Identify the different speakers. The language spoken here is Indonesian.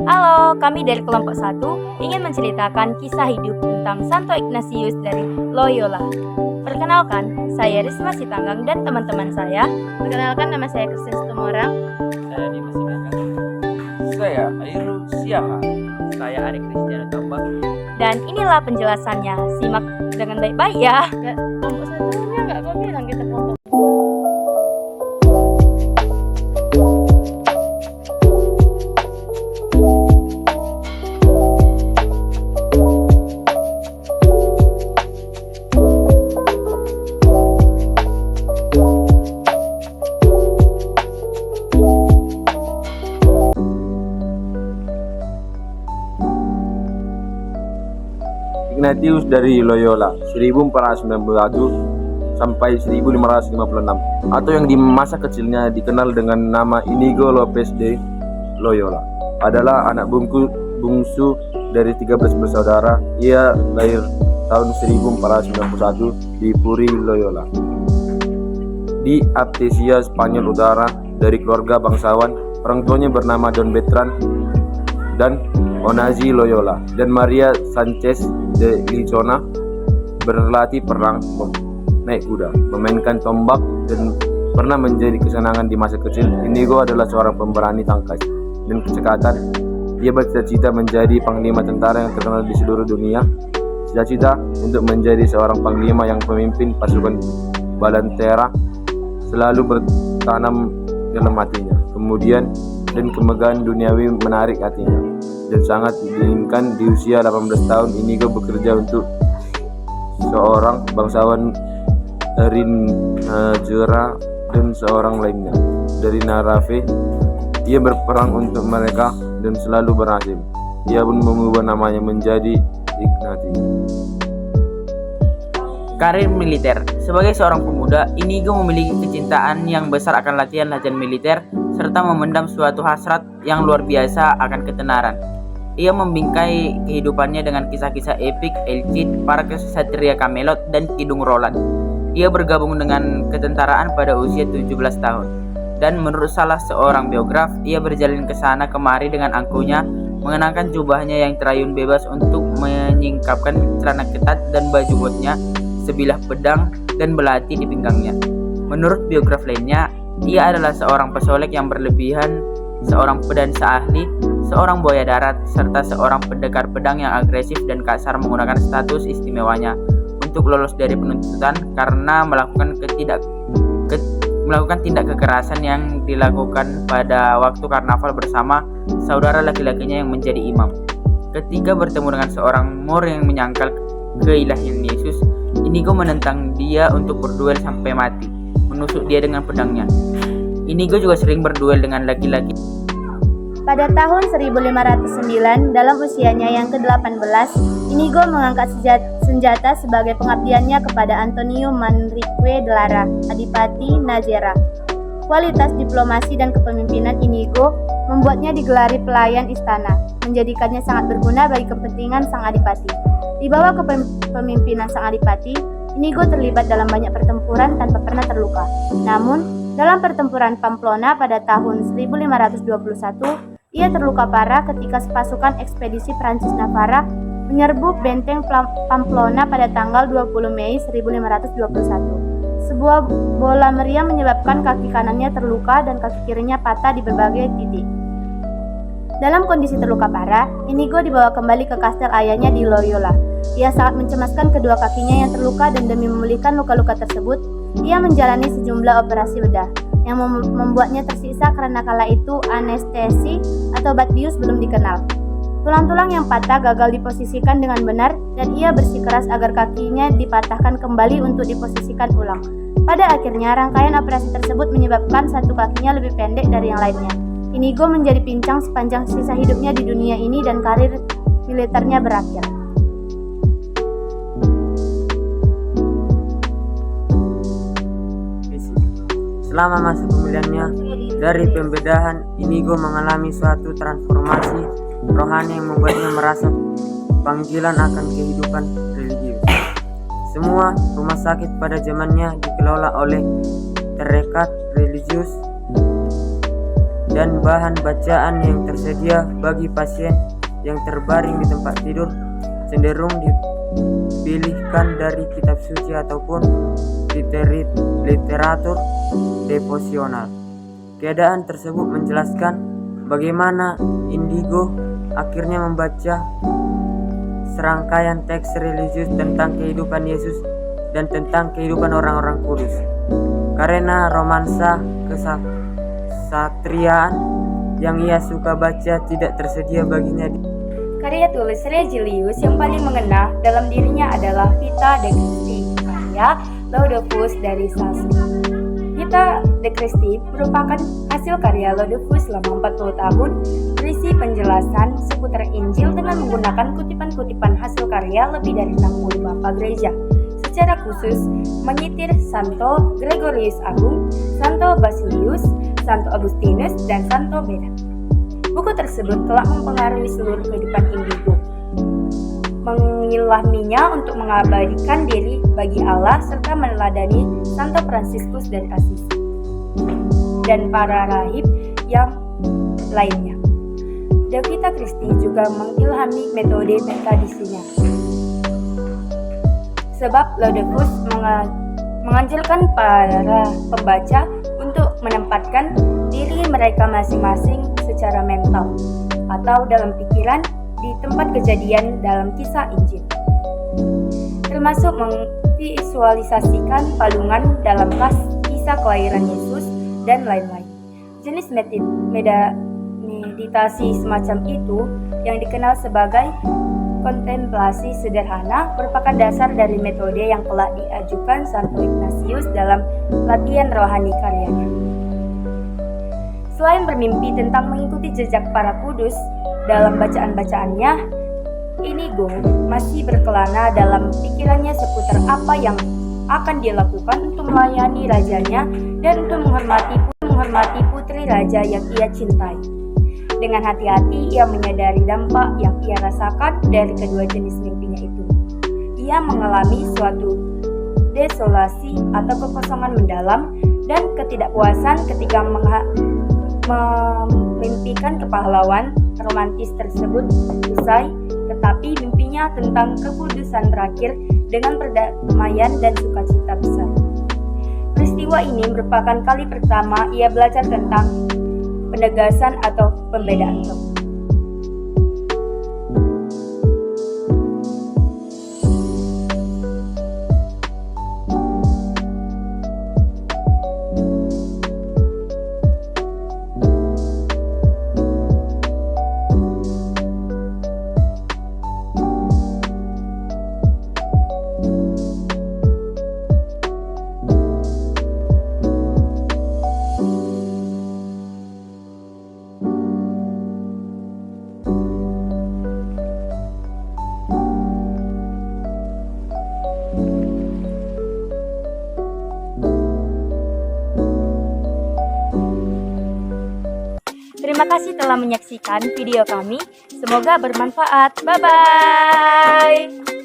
Speaker 1: Halo, kami dari kelompok 1 ingin menceritakan kisah hidup tentang Santo Ignatius dari Loyola. Perkenalkan, saya Risma Sitanggang dan teman-teman saya. Perkenalkan, nama saya Kristin Tumorang.
Speaker 2: Saya Dimas Sinaga. Saya Airu Siaha.
Speaker 3: Saya Ari Kristiana Tambah.
Speaker 1: Dan inilah penjelasannya. Simak dengan baik-baik ya. Kelompok 1-nya nggak kau bilang kita kelompok.
Speaker 4: Ignatius dari Loyola 1491 sampai 1556, atau yang di masa kecilnya dikenal dengan nama Inigo Lopez de Loyola, adalah anak bungsu dari 13 bersaudara. Ia lahir tahun 1491 di Puri, Loyola, di Aptesia, Spanyol Utara, dari keluarga bangsawan. Orang tuanya bernama Don Bertrand dan Onazi Loyola dan Maria Sanchez de Lichona. Berlatih perang, naik kuda, memainkan tombak, dan pernah menjadi kesenangan di masa kecil. Inigo adalah seorang pemberani tangkas dan kecekatan. Dia bercita-cita menjadi panglima tentara yang terkenal di seluruh dunia. Cita-cita untuk menjadi seorang panglima yang pemimpin pasukan Balantera selalu bertanam dalam hatinya. Kemudian dan kemegahan duniawi menarik hatinya dan sangat diinginkan. Di usia 18 tahun, Inigo bekerja untuk seorang bangsawan Rinjera dan seorang lainnya dari Narave. Ia berperang untuk mereka dan selalu berhasil. Ia pun mengubah namanya menjadi Ignatius.
Speaker 3: Karir militer. Sebagai seorang pemuda, Inigo memiliki kecintaan yang besar akan latihan-latihan militer serta memendam suatu hasrat yang luar biasa akan ketenaran. Ia membingkai kehidupannya dengan kisah-kisah epik El Cid, para kesatria Camelot, dan Kidung Roland. Ia bergabung dengan ketentaraan pada usia 17 tahun. Dan menurut salah seorang biograf, ia berjalan ke sana kemari dengan angkuhnya, mengenakan jubahnya yang terayun bebas untuk menyingkapkan celana ketat dan baju botnya, sebilah pedang, dan belati di pinggangnya. Menurut biograf lainnya, ia adalah seorang pesolek yang berlebihan, seorang pedansa ahli, seorang buaya darat, serta seorang pendekar pedang yang agresif dan kasar, menggunakan status istimewanya untuk lolos dari penuntutan karena melakukan tindak kekerasan yang dilakukan pada waktu karnaval bersama saudara laki-lakinya yang menjadi imam. Ketika bertemu dengan seorang Moor yang menyangkal keilahian Yesus, Inigo menentang dia untuk berduel sampai mati, menusuk dia dengan pedangnya. Inigo juga sering berduel dengan laki-laki.
Speaker 5: Pada tahun 1509, dalam usianya yang ke-18, Inigo mengangkat senjata sebagai pengabdiannya kepada Antonio Manrique de Lara, Adipati Najera. Kualitas diplomasi dan kepemimpinan Inigo membuatnya digelari pelayan istana, menjadikannya sangat berguna bagi kepentingan sang adipati. Di bawah kepemimpinan sang adipati, Inigo terlibat dalam banyak pertempuran tanpa pernah terluka. Namun, dalam pertempuran Pamplona pada tahun 1521, ia terluka parah ketika pasukan ekspedisi Prancis Navarra menyerbu benteng Pamplona pada tanggal 20 Mei 1521. Sebuah bola meriam menyebabkan kaki kanannya terluka dan kaki kirinya patah di berbagai titik. Dalam kondisi terluka parah, Inigo dibawa kembali ke kastel ayahnya di Loyola. Ia sangat mencemaskan kedua kakinya yang terluka dan demi memulihkan luka-luka tersebut, ia menjalani sejumlah operasi bedah yang membuatnya tersiksa karena kala itu anestesi atau obat bius belum dikenal. Tulang-tulang yang patah gagal diposisikan dengan benar dan ia bersikeras agar kakinya dipatahkan kembali untuk diposisikan ulang. Pada akhirnya, rangkaian operasi tersebut menyebabkan satu kakinya lebih pendek dari yang lainnya. Inigo menjadi pincang sepanjang sisa hidupnya di dunia ini dan karir militernya berakhir.
Speaker 6: Selama masa pemilihannya dari pembedahan, Inigo mengalami suatu transformasi rohani yang membuatnya merasa panggilan akan kehidupan religius. Semua rumah sakit pada zamannya dikelola oleh tarekat religius dan bahan bacaan yang tersedia bagi pasien yang terbaring di tempat tidur cenderung dipilihkan dari kitab suci ataupun literatur devosional. Keadaan tersebut menjelaskan bagaimana Indigo akhirnya membaca serangkaian teks religius tentang kehidupan Yesus dan tentang kehidupan orang-orang kudus. Karena romansa kesatriaan yang ia suka baca tidak tersedia baginya
Speaker 1: Karya tulis Regilius yang paling mengena dalam dirinya adalah Vita de Christi karya Laudovus dari Sassi. Vita de Christi merupakan hasil karya Laudovus selama 40 tahun berisi penjelasan seputar Injil dengan menggunakan kutipan-kutipan hasil karya lebih dari 60 bapa gereja. Secara khusus menyitir Santo Gregorius Agung, Santo Basilius, Santo Agustinus, dan Santo Beda. Buku tersebut telah mempengaruhi seluruh kehidupan Indigo, mengilhaminya untuk mengabadikan diri bagi Allah serta meneladani Santo Fransiskus dari Assisi dan para rahib yang lainnya. De Vita Christi juga mengilhami metode metadisinya. Sebab Laudovus menganjurkan para pembaca untuk menempatkan diri mereka masing-masing secara mental atau dalam pikiran di tempat kejadian dalam kisah Injil, termasuk memvisualisasikan palungan dalam kisah kelahiran Yesus dan lain-lain. Jenis meditasi semacam itu yang dikenal sebagai kontemplasi sederhana merupakan dasar dari metode yang telah diajukan Santo Ignatius dalam latihan rohani karyanya. Selain bermimpi tentang mengikuti jejak para kudus dalam bacaan-bacaannya, Inigo masih berkelana dalam pikirannya seputar apa yang akan dia lakukan untuk melayani rajanya dan untuk menghormati putri raja yang ia cintai. Dengan hati-hati ia menyadari dampak yang ia rasakan dari kedua jenis mimpinya itu. Ia mengalami suatu desolasi atau kekosongan mendalam dan ketidakpuasan ketika memimpikan kepahlawan romantis tersebut usai, tetapi mimpinya tentang kekudusan berakhir dengan perdamaian dan sukacita besar. Peristiwa ini merupakan kali pertama ia belajar tentang penegasan atau pembedaan roh. Terima kasih telah menyaksikan video kami. Semoga bermanfaat. Bye-bye.